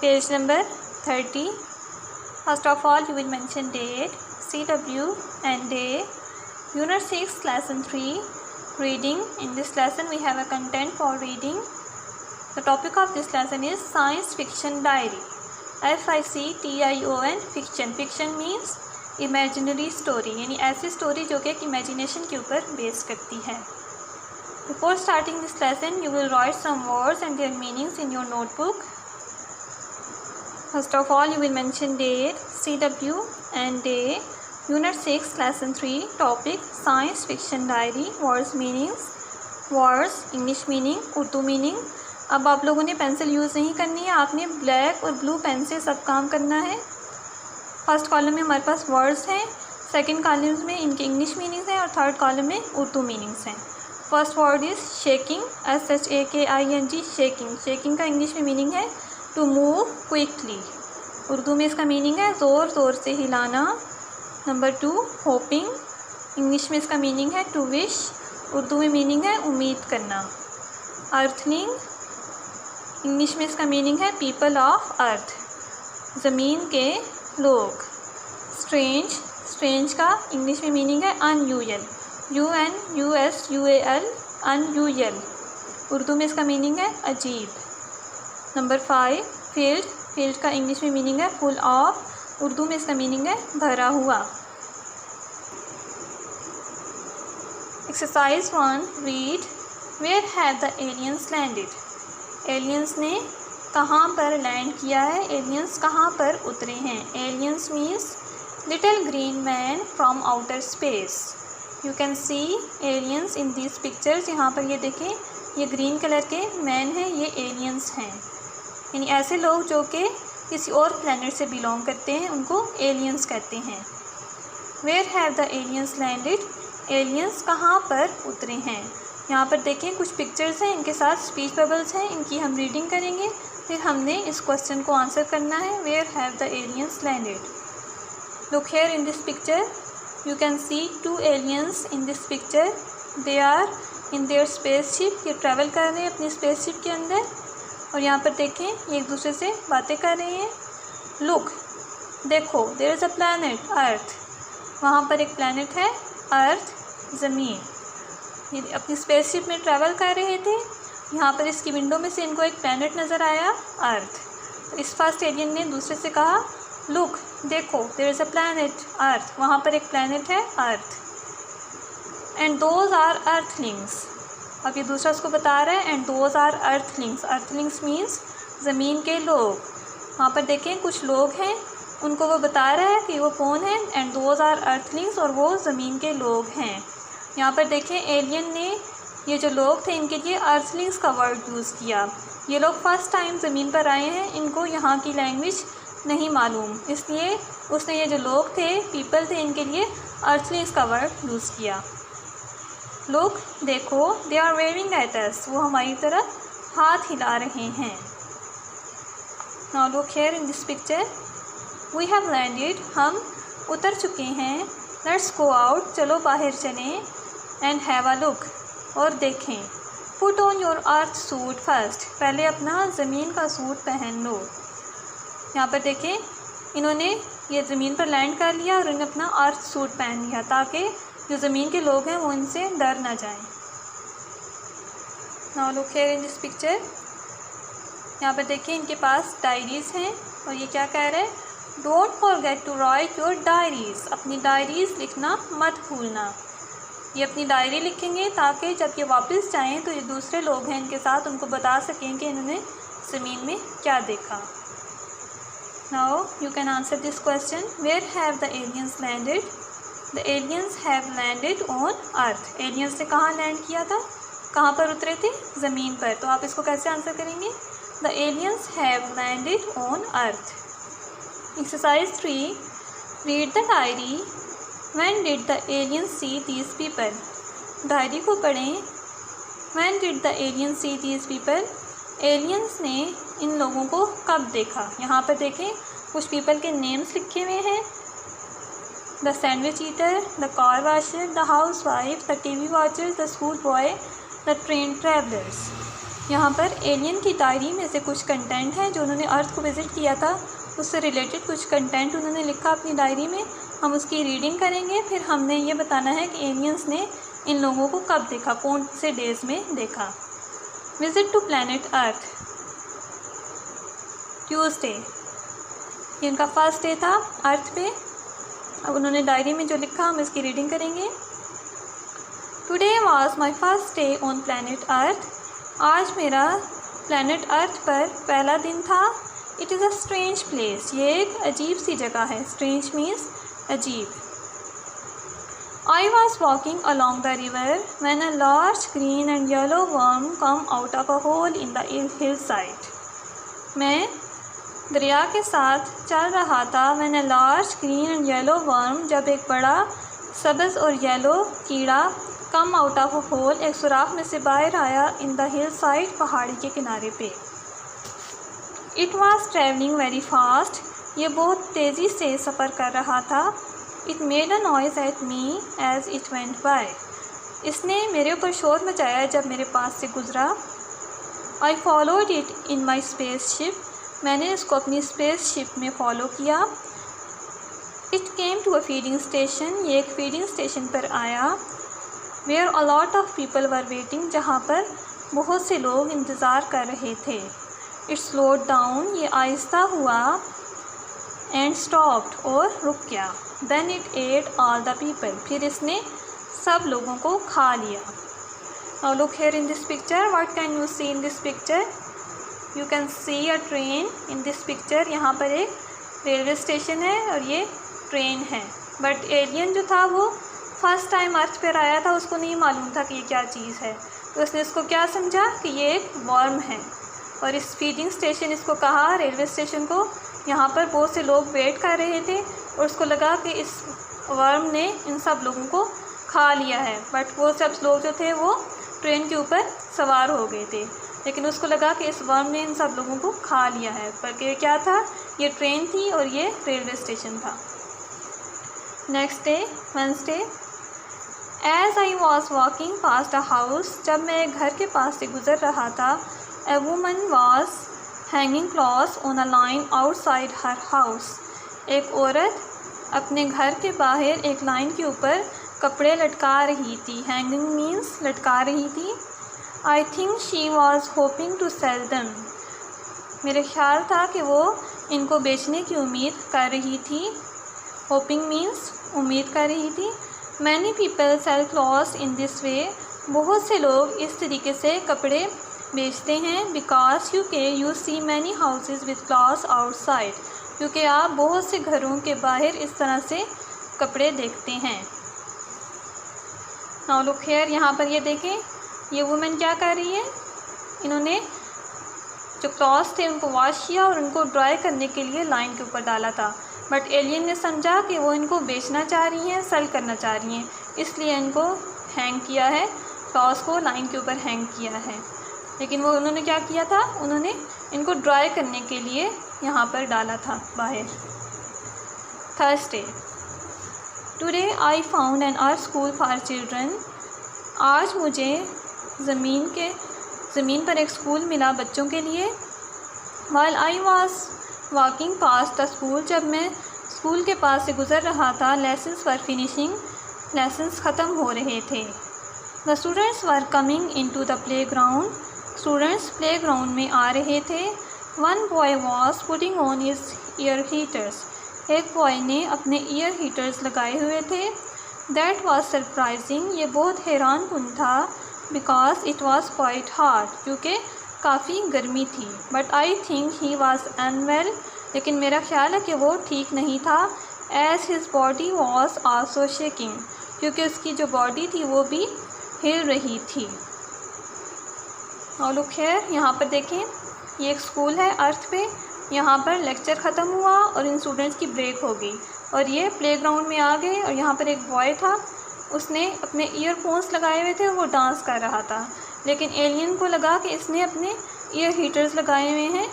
Page number 30. First of all, you will mention date, CW and day. Unit 6, Lesson 3, Reading. In this lesson, we have a content for reading. The topic of this lesson is Science Fiction Diary. FICTION, fiction. Fiction means imaginary story, यानी ऐसी story जो कि एक imagination के ऊपर base करती है. Before starting this lesson, you will write some words and their meanings in your notebook. First of all, you will mention date, CW and day. Unit 6, Lesson 3, topic Science Fiction Diary. Words meanings. Words, English meaning, Urdu meaning. अब आप लोगों ने pencil use नहीं करनी है, आपने black और blue pen से सब काम करना है. फर्स्ट कॉलम में हमारे पास वर्ड्स हैं, सेकंड कॉलम में इनके इंग्लिश मीनिंग्स हैं और थर्ड कॉलम में उर्दू मीनिंग्स हैं. First word is shaking, SHAKING, shaking. Shaking का इंग्लिश में मीनिंग है टू मूव क्विकली. उर्दू में इसका मीनिंग है ज़ोर ज़ोर से हिलाना. Number 2, hopping. इंग्लिश में इसका मीनिंग है टू विश, उर्दू में मीनिंग है उम्मीद करना. अर्थनिंग, इंग्लिश में इसका मीनिंग है पीपल ऑफ अर्थ, ज़मीन के लोग. स्ट्रेंज, स्ट्रेंज का इंग्लिश में मीनिंग है अनयूजुअल, UNUSUAL, अनयूजुअल. उर्दू में इसका मीनिंग है अजीब. Number 5, filled. फील्ड का इंग्लिश में मीनिंग है फुल ऑफ, उर्दू में इसका मीनिंग है भरा हुआ. Exercise 1, read. Where have the aliens landed. Aliens ने कहाँ पर लैंड किया है, एलियंस कहाँ पर उतरे हैं. Aliens means little green man from outer space. You can C aliens in these pictures. यहाँ पर ये देखें, ये ग्रीन कलर के मैन हैं, ये एलियंस हैं, यानी ऐसे लोग जो कि किसी और प्लैनेट से बिलोंग करते हैं, उनको एलियंस कहते हैं. Where have the aliens landed. Aliens कहाँ पर उतरे हैं. यहाँ पर देखें कुछ पिक्चर्स हैं, इनके साथ स्पीच बबल्स हैं, इनकी हम रीडिंग करेंगे, फिर हमने इस क्वेश्चन को आंसर करना है. Where have the aliens landed. Look here in this picture. You can see 2 aliens in this picture. They are in their spaceship. ये ट्रैवल कर रहे हैं अपनी स्पेसशिप के अंदर, और यहाँ पर देखें ये एक दूसरे से बातें कर रहे हैं. लुक, देखो, there is a planet earth. वहाँ पर एक प्लैनेट है अर्थ, ज़मीन. ये अपनी स्पेसशिप में ट्रैवल कर रहे थे. यहाँ पर इसकी विंडो में से इनको एक प्लैनेट नज़र आया अर्थ. इस फर्स्ट एलियन ने दूसरे से कहा, लुक, देखो, there is a planet earth. वहाँ पर एक प्लैनेट है earth. And those are earthlings. अब ये दूसरा उसको बता रहा है, and those are earthlings. Earthlings means ज़मीन के लोग. वहाँ पर देखें कुछ लोग हैं, उनको वो बता रहा है कि वो कौन है. एंड दोज आर अर्थलिंग्स, और वो ज़मीन के लोग हैं. यहाँ पर देखें एलियन ने ये जो लोग थे इनके लिए अर्थलिंग्स का वर्ड यूज़ किया. ये लोग फर्स्ट टाइम ज़मीन पर आए हैं, इनको यहाँ की लैंग्वेज नहीं मालूम, इसलिए उसने ये जो लोग थे, पीपल थे, इनके लिए अर्थलिंग्स का वर्ड यूज़ किया. लोग, देखो, they are waving at us. वो हमारी तरफ हाथ हिला रहे हैं. Now look here in this picture. We have landed. हम उतर चुके हैं. Let's go out. चलो बाहर चलें. And have a look. और देखें. Put on your earth suit first. पहले अपना ज़मीन का सूट पहन लो. यहाँ पर देखें, इन्होंने ये ज़मीन पर लैंड कर लिया और इन्होंने अपना अर्थ सूट पहन लिया ताकि जो ज़मीन के लोग हैं वो इनसे डर ना जाएं. Now look here in this picture. यहाँ पर देखें इनके पास डायरीज़ हैं और ये क्या कह रहे हैं, don't forget to write your diaries. अपनी डायरीज़ लिखना मत भूलना. ये अपनी डायरी लिखेंगे ताकि जब ये वापस जाएं तो ये दूसरे लोग हैं इनके साथ, उनको बता सकें कि इन्होंने ज़मीन में क्या देखा. Now you can answer this question. Where have the aliens landed. The aliens have landed on earth. Aliens ने कहाँ लैंड किया था, कहाँ पर उतरे थे, ज़मीन पर. तो आप इसको कैसे आंसर करेंगे, the aliens have landed on earth. Exercise 3, read the diary. When did the aliens see these people. Diary को पढ़ें. When did the aliens see these people. Aliens ने इन लोगों को कब देखा. यहाँ पर देखें कुछ पीपल के नेम्स लिखे हुए हैं. The sandwich eater, the car washer, the house wife, the TV watchers, the school boy, the train travellers. यहाँ पर एलियन की डायरी में से कुछ कंटेंट है जो उन्होंने अर्थ को विज़िट किया था, उससे रिलेटेड कुछ कंटेंट उन्होंने लिखा अपनी डायरी में। हम उसकी रीडिंग करेंगे। फिर हमने ये बताना है कि एलियंस ने इन लोगों को कब देखा, कौन से डेज में देखा। Visit to planet earth, Tuesday, ये उनका फर्स्ट डे था अर्थ पे। अब उन्होंने डायरी में जो लिखा हम इसकी रीडिंग करेंगे। Today was my first day on planet earth, आज मेरा प्लैनेट अर्थ पर पहला दिन था। It is a strange place, ये एक अजीब सी जगह है। स्ट्रेंज मीन्स अजीब। I was walking along the river when a large green and yellow worm come out of a hole in the hill side, मैं दरिया के साथ चल रहा था। When a large green and yellow worm, जब एक बड़ा सब्ज़ और येलो कीड़ा come out of a hole, एक सुराख में से बाहर आया। इन द हिल साइड, पहाड़ी के किनारे पे। It was travelling very fast, ये बहुत तेज़ी से सफ़र कर रहा था। It made a noise at me as it went by, इसने मेरे ऊपर शोर मचाया जब मेरे पास से गुज़रा। I followed it in my space ship, मैंने इसको अपनी स्पेस शिप में फ़ॉलो किया। It came to a feeding station, ये एक फीडिंग स्टेशन पर आया। Where a lot of people were waiting, जहाँ पर बहुत से लोग इंतज़ार कर रहे थे। इट स्लोड डाउन, ये आहिस्ता हुआ। एंड स्टॉप्ड, और रुक गया। Then it ate all the people, फिर इसने सब लोगों को खा लिया। Now look here in this picture, what can you see in this picture? You can see a train in this picture. यहाँ पर एक रेलवे स्टेशन है और ये ट्रेन है। बट एलियन जो था वो फर्स्ट टाइम अर्थ पर आया था, उसको नहीं मालूम था कि ये क्या चीज़ है। तो उसने इसको क्या समझा कि ये एक वर्म है। और इस फीडिंग स्टेशन इसको कहा, रेलवे स्टेशन को। यहाँ पर बहुत से लोग वेट कर रहे थे और उसको लगा कि इस वर्म ने इन सब लोगों को खा लिया है। बट वो सब लोग जो थे वो ट्रेन के ऊपर सवार हो गए थे, लेकिन उसको लगा कि इस वर्म ने इन सब लोगों को खा लिया है। पर ये क्या था? ये ट्रेन थी और ये रेलवे स्टेशन था। Next day, Wednesday, as I was walking past a house, जब मैं घर के पास से गुज़र रहा था। A woman was hanging clothes on a line outside her house, एक औरत अपने घर के बाहर एक लाइन के ऊपर कपड़े लटका रही थी। हैंगिंग मीन्स लटका रही थी। I think she was hoping to sell them, मेरे ख्याल था कि वो इनको बेचने की उम्मीद कर रही थी। होपिंग मीन्स उम्मीद कर रही थी। Many people sell clothes in this way, बहुत से लोग इस तरीके से कपड़े बेचते हैं। Because you see many houses with clothes outside, क्योंकि आप बहुत से घरों के बाहर इस तरह से कपड़े देखते हैं। नाउ लुक हियर, यहाँ पर ये देखें, ये वुमेन क्या कर रही है? इन्होंने जो क्लॉथ्स थे उनको वॉश किया और उनको ड्राई करने के लिए लाइन के ऊपर डाला था। बट एलियन ने समझा कि वो इनको बेचना चाह रही हैं, सेल करना चाह रही हैं, इसलिए इनको हैंग किया है, क्लॉथ्स को लाइन के ऊपर हैंग किया है। लेकिन वो उन्होंने क्या किया था? उन्होंने इनको ड्राई करने के लिए यहाँ पर डाला था बाहर। Thursday, today I found an earth school for children, आज मुझे ज़मीन पर एक स्कूल मिला बच्चों के लिए। While I was walking past the school, जब मैं स्कूल के पास से गुज़र रहा था। लेसन्स वर फिनिशिंग, लेसन्स ख़त्म हो रहे थे। The students were coming into the play ground, students play ground में आ रहे थे। One boy was putting on his ear heaters, एक बॉय ने अपने ईयर हीटर्स लगाए हुए थे। दैट वॉज सरप्राइजिंग, ये बहुत हैरान कुन था। Because it was quite hot, क्योंकि काफ़ी गर्मी थी। But I think he was unwell, लेकिन मेरा ख्याल है कि वो ठीक नहीं था। As his body was also shaking, क्योंकि उसकी जो बॉडी थी वो भी हिल रही थी। और लुक हियर, यहाँ पर देखें, ये एक स्कूल है अर्थ पे। यहाँ पर लेक्चर ख़त्म हुआ और इन स्टूडेंट्स की ब्रेक हो गई और ये प्लेग्राउंड में आ गए। और यहाँ पर एक बॉय था, उसने अपने ईयरफोन्स लगाए हुए थे और वो डांस कर रहा था। लेकिन एलियन को लगा कि इसने अपने ईयर हीटर्स लगाए हुए हैं,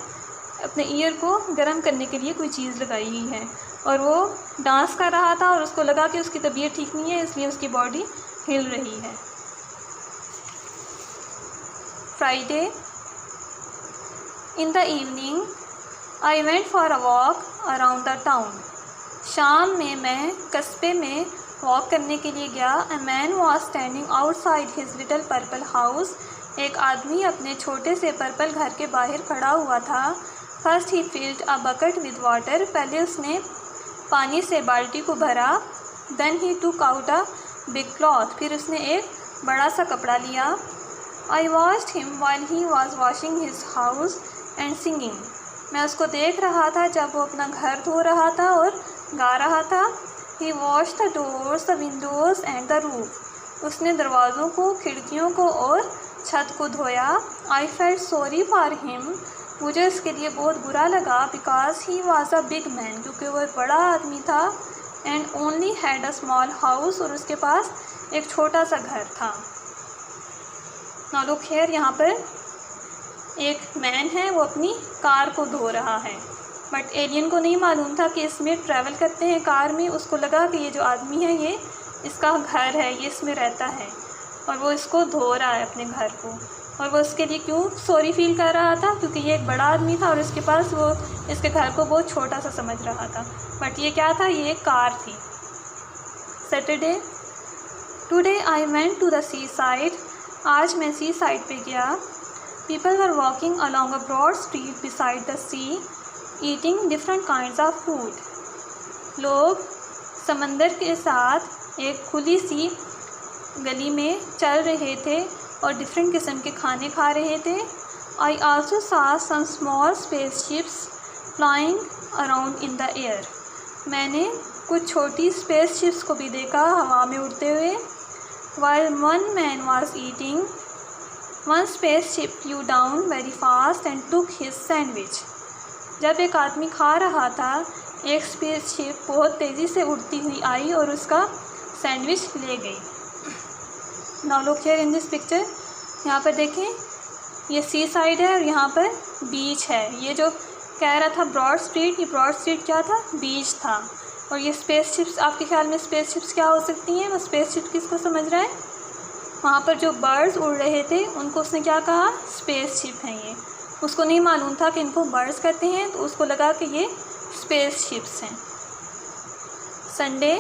अपने ईयर को गर्म करने के लिए कोई चीज़ लगाई हुई है, और वो डांस कर रहा था और उसको लगा कि उसकी तबीयत ठीक नहीं है, इसलिए उसकी बॉडी हिल रही है। Friday, in the evening I went for a walk around the town. शाम में मैं कस्बे में वॉक करने के लिए गया। A man was standing outside his little purple house. एक आदमी अपने छोटे से पर्पल घर के बाहर खड़ा हुआ था। First he filled a bucket with water. पहले उसने पानी से बाल्टी को भरा। देन ही टूक आउट अ बिग क्लॉथ। फिर उसने एक बड़ा सा कपड़ा लिया। I watched him while he was washing his house and singing. मैं उसको देख रहा था जब वो अपना घर धो रहा था और गा रहा था। He washed the doors, the windows and the roof. उसने दरवाज़ों को, खिड़कियों को और छत को धोया। I felt sorry for him. मुझे उसके लिए बहुत बुरा लगा। Because he was a big man, क्योंकि वो एक बड़ा आदमी था। And only had a small house, और उसके पास एक छोटा सा घर था। नाउ लुक हियर, यहाँ पर एक मैन है, वो अपनी कार को धो रहा है। बट एलियन को नहीं मालूम था कि इसमें ट्रैवल करते हैं कार में। उसको लगा कि ये जो आदमी है ये इसका घर है, ये इसमें रहता है, और वो इसको धो रहा है अपने घर को। और वो उसके लिए क्यों सॉरी फील कर रहा था? क्योंकि ये एक बड़ा आदमी था और इसके पास वो इसके घर को बहुत छोटा सा समझ रहा था। बट ये क्या था? ये एक कार थी। Saturday, today I went to the sea side. आज मैं सी साइड पे गया। People were walking along a broad street beside the sea, eating different kinds of food. लोग समंदर के साथ एक खुली सी गली में चल रहे थे और डिफरेंट किस्म के खाने खा रहे थे। I also saw some small space ships flying around in the air. मैंने कुछ छोटी स्पेस शिप्स को भी देखा हवा में उड़ते हुए। While one man was eating, one space ship flew down very fast and took his sandwich. जब एक आदमी खा रहा था, एक स्पेस शिप बहुत तेज़ी से उड़ती हुई आई और उसका सैंडविच ले गई। Now look here in this picture. यहाँ पर देखें, ये सी साइड है और यहाँ पर बीच है। ये जो कह रहा था ब्रॉड स्ट्रीट, ये ब्रॉड स्ट्रीट क्या था? बीच था। और ये स्पेस शिप्स, आपके ख्याल में स्पेस शिप्स क्या हो सकती हैं? वो स्पेस शिप किसको समझ रहा है? वहाँ पर जो बर्ड्स उड़ रहे थे उनको उसने क्या कहा? स्पेस शिप हैं ये। उसको नहीं मालूम था कि इनको बर्ड्स कहते हैं, तो उसको लगा कि ये स्पेस शिप्स हैं। Sunday,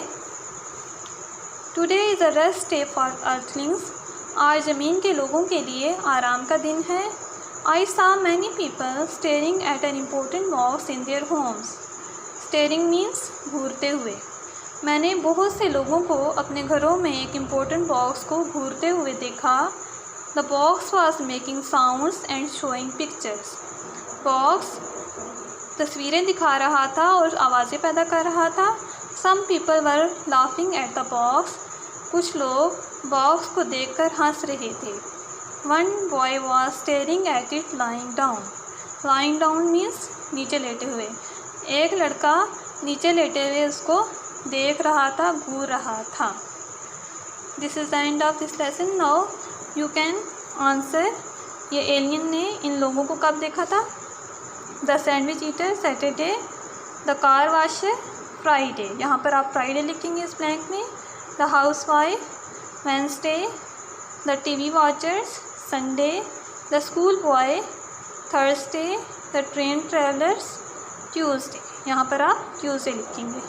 today is a rest day for Earthlings. आज ज़मीन के लोगों के लिए आराम का दिन है। I saw many people staring at an important box in their homes. Staring means घूरते हुए। मैंने बहुत से लोगों को अपने घरों में एक इम्पोर्टेंट बॉक्स को घूरते हुए देखा। The box was making sounds and showing pictures. Box तस्वीरें दिखा रहा था और आवाज़ें पैदा कर रहा था। Some people were laughing at the box. कुछ लोग बॉक्स को देखकर हंस रहे थे। One boy was staring at it lying down. Lying down means नीचे लेटे हुए। एक लड़का नीचे लेटे हुए उसको देख रहा था, घूर रहा था। This is the end of this lesson. Now you can answer. ये एलियन ने इन लोगों को कब देखा था? The sandwich eater Saturday, the car washer Friday. यहाँ पर आप फ्राइडे लिखेंगे इस ब्लैंक में। The house wife Wednesday, the TV watchers Sunday, the school boy Thursday, the train travellers Tuesday. यहाँ पर आप ट्यूसडे लिखेंगे।